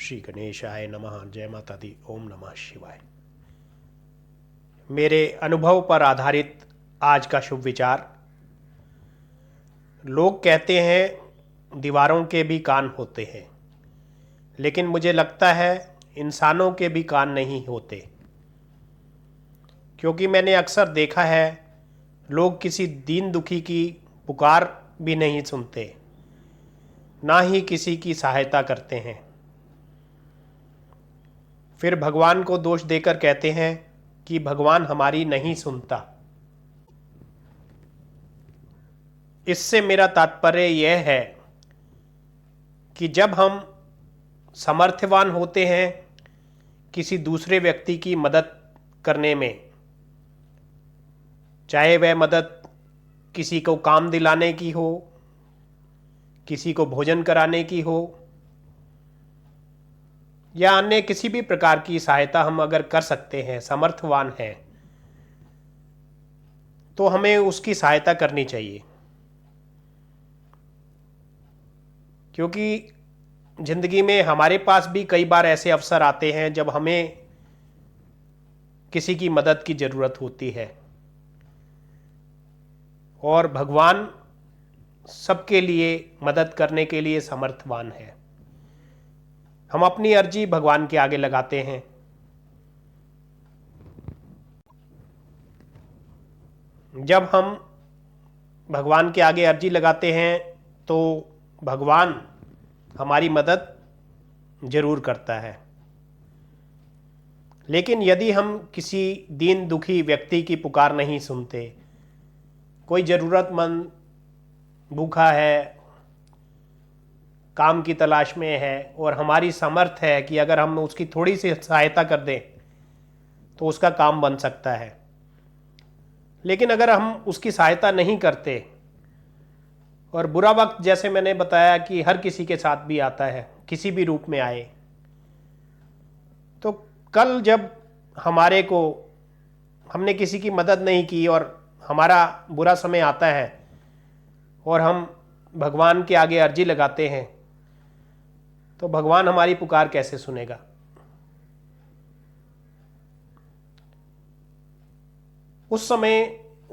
श्री गणेशाय नमः। जय माता दी। ओम नमः शिवाय। मेरे अनुभव पर आधारित आज का शुभ विचार। लोग कहते हैं दीवारों के भी कान होते हैं, लेकिन मुझे लगता है इंसानों के भी कान नहीं होते, क्योंकि मैंने अक्सर देखा है लोग किसी दीन दुखी की पुकार भी नहीं सुनते, ना ही किसी की सहायता करते हैं। फिर भगवान को दोष देकर कहते हैं कि भगवान हमारी नहीं सुनता। इससे मेरा तात्पर्य यह है कि जब हम समर्थवान होते हैं किसी दूसरे व्यक्ति की मदद करने में, चाहे वह मदद किसी को काम दिलाने की हो, किसी को भोजन कराने की हो, या अन्य किसी भी प्रकार की सहायता हम अगर कर सकते हैं, समर्थवान हैं, तो हमें उसकी सहायता करनी चाहिए। क्योंकि जिंदगी में हमारे पास भी कई बार ऐसे अवसर आते हैं जब हमें किसी की मदद की ज़रूरत होती है, और भगवान सबके लिए मदद करने के लिए समर्थवान है। हम अपनी अर्जी भगवान के आगे लगाते हैं। जब हम भगवान के आगे अर्जी लगाते हैं तो भगवान हमारी मदद जरूर करता है। लेकिन यदि हम किसी दीन दुखी व्यक्ति की पुकार नहीं सुनते, कोई ज़रूरतमंद भूखा है, काम की तलाश में है, और हमारी समर्थ है कि अगर हम उसकी थोड़ी सी सहायता कर दें तो उसका काम बन सकता है, लेकिन अगर हम उसकी सहायता नहीं करते, और बुरा वक्त जैसे मैंने बताया कि हर किसी के साथ भी आता है, किसी भी रूप में आए, तो कल जब हमने किसी की मदद नहीं की और हमारा बुरा समय आता है और हम भगवान के आगे अर्जी लगाते हैं, तो भगवान हमारी पुकार कैसे सुनेगा। उस समय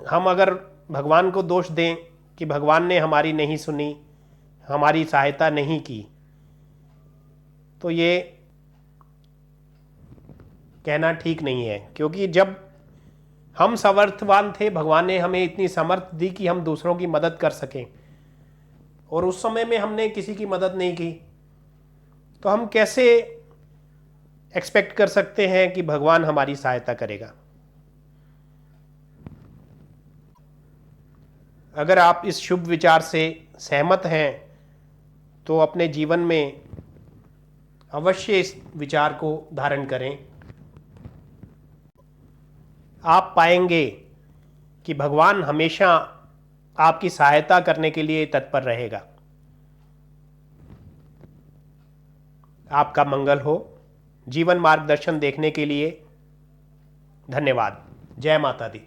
हम अगर भगवान को दोष दें कि भगवान ने हमारी नहीं सुनी, हमारी सहायता नहीं की, तो ये कहना ठीक नहीं है। क्योंकि जब हम समर्थवान थे, भगवान ने हमें इतनी समर्थ दी कि हम दूसरों की मदद कर सकें, और उस समय में हमने किसी की मदद नहीं की, तो हम कैसे एक्सपेक्ट कर सकते हैं कि भगवान हमारी सहायता करेगा। अगर आप इस शुभ विचार से सहमत हैं तो अपने जीवन में अवश्य इस विचार को धारण करें। आप पाएंगे कि भगवान हमेशा आपकी सहायता करने के लिए तत्पर रहेगा। आपका मंगल हो। जीवन मार्गदर्शन देखने के लिए धन्यवाद। जय माता दी।